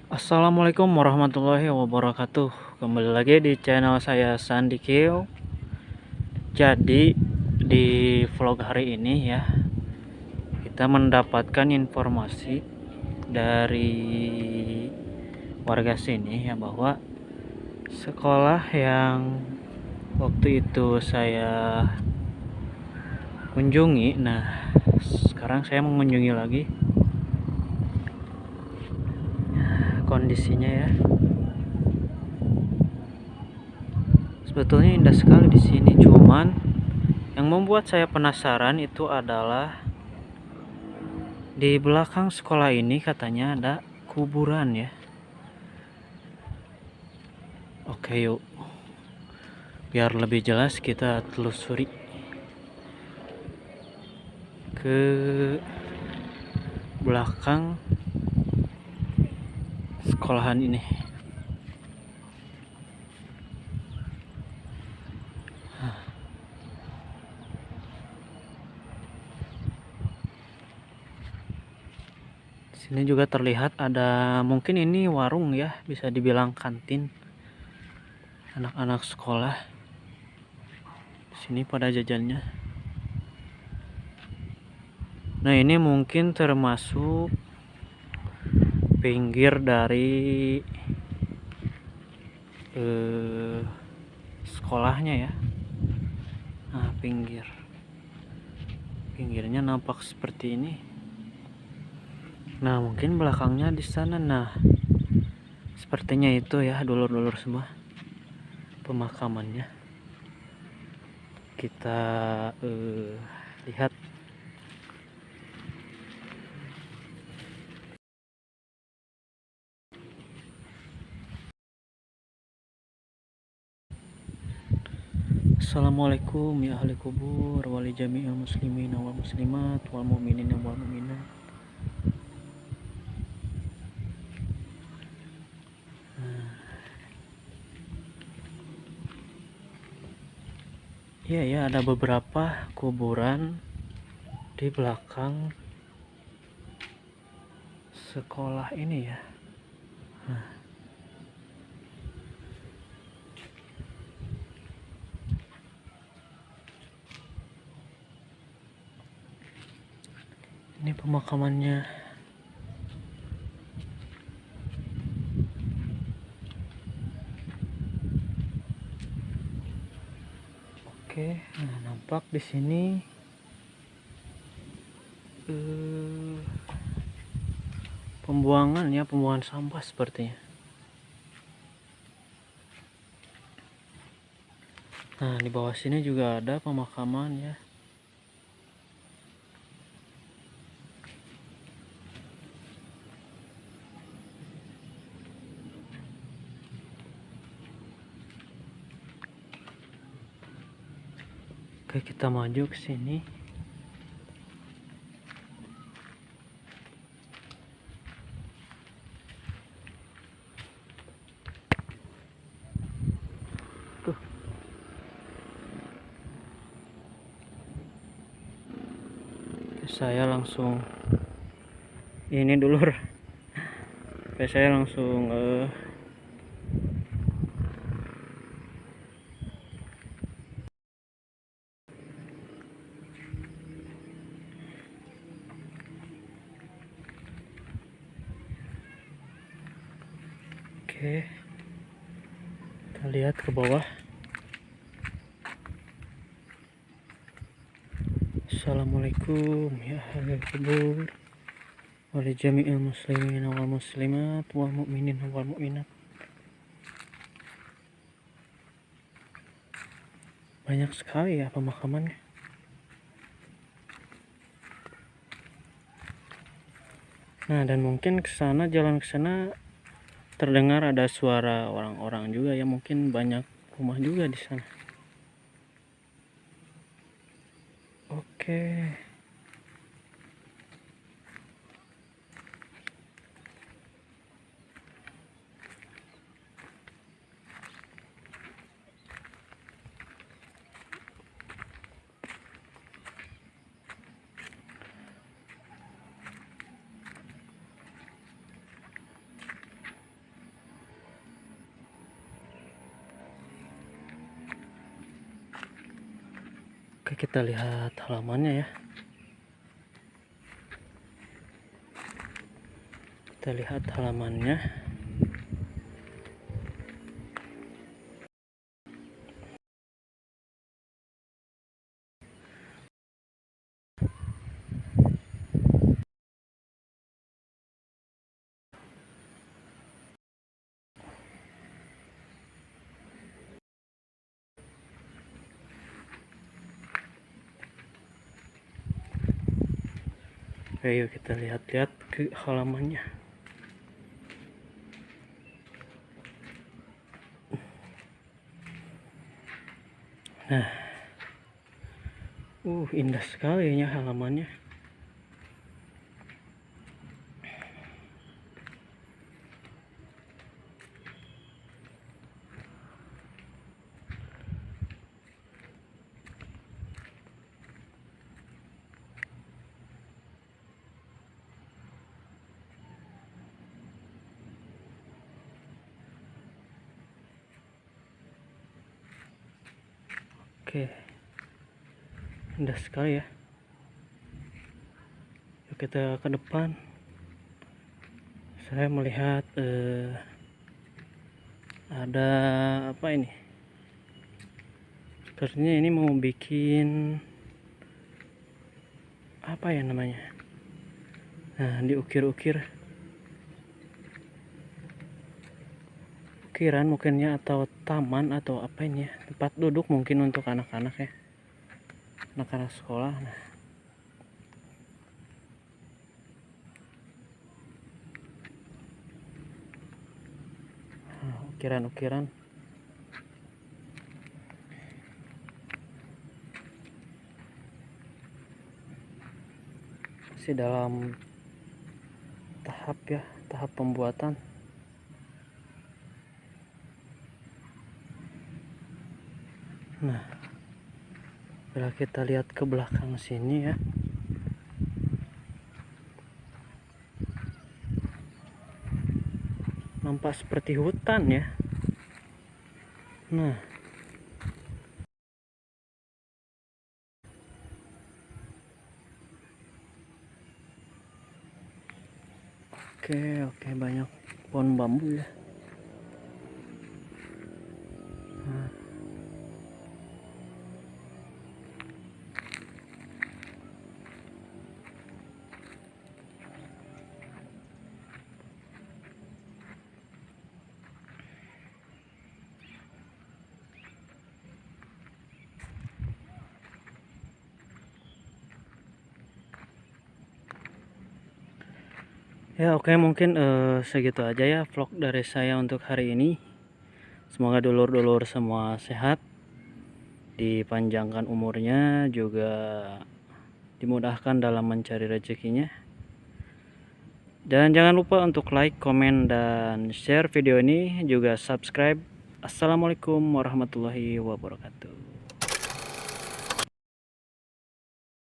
Assalamualaikum warahmatullahi wabarakatuh. Kembali lagi di channel saya Sandi Kio. Jadi di vlog hari ini ya, kita mendapatkan informasi dari warga sini ya, bahwa sekolah yang waktu itu saya kunjungi, nah sekarang saya mengunjungi lagi kondisinya ya. Sebetulnya indah sekali di sini, cuman yang membuat saya penasaran itu adalah di belakang sekolah ini katanya ada kuburan ya. Oke, yuk. Biar lebih jelas kita telusuri ke belakang sekolahan ini. Sini juga terlihat ada, mungkin ini warung ya, bisa dibilang kantin anak-anak sekolah. Sini pada jajannya. Nah, ini mungkin termasuk pinggir dari sekolahnya ya. Nah, pinggirnya nampak seperti ini. Nah, mungkin belakangnya di sana. Nah, sepertinya itu ya, dulur-dulur semua pemakamannya. Kita lihat. Assalamualaikum ya ahli kubur, wali jami'il muslimin wal muslimat wal mu'minin wal mu'minat. Iya ya, ada beberapa kuburan di belakang sekolah ini ya. Nah, ini pemakamannya. Oke, nah nampak di sini pembuangan ya, pembuangan sampah sepertinya. Nah, di bawah sini juga ada pemakaman ya. Oke, kita maju ke sini. Tuh. Saya langsung ini dulur. Saya langsung oke, kita lihat ke bawah. Assalamualaikum ya ahli kubur, wali jami'il muslimin wal muslimat wal mu'minin wal mu'minat. Banyak sekali ya pemakamannya. Nah, dan mungkin ke sana, jalan ke sana terdengar ada suara orang-orang juga ya, mungkin banyak rumah juga di sana. Oke. Oke, kita lihat halamannya ya. Kita lihat halamannya. Ayo kita lihat-lihat ke halamannya. Nah, indah sekali ya halamannya. Oke, indah sekali ya. Yuk kita ke depan. Saya melihat ada apa ini? Sepertinya ini mau bikin apa ya namanya? Nah, diukir-ukir. Ukiran mungkinnya, atau taman, atau apa ini ya? Tempat duduk mungkin untuk anak-anak ya. Anak-anak sekolah. Nah, ukiran-ukiran. Masih dalam tahap pembuatan. Nah, bila kita lihat ke belakang sini ya, nampak seperti hutan ya. Nah, oke, banyak pohon bambu ya. Nah, ya oke, mungkin segitu aja ya vlog dari saya untuk hari ini. Semoga dulur-dulur semua sehat, dipanjangkan umurnya, juga dimudahkan dalam mencari rezekinya. Dan jangan lupa untuk like, komen, dan share video ini, juga subscribe. Assalamualaikum warahmatullahi wabarakatuh.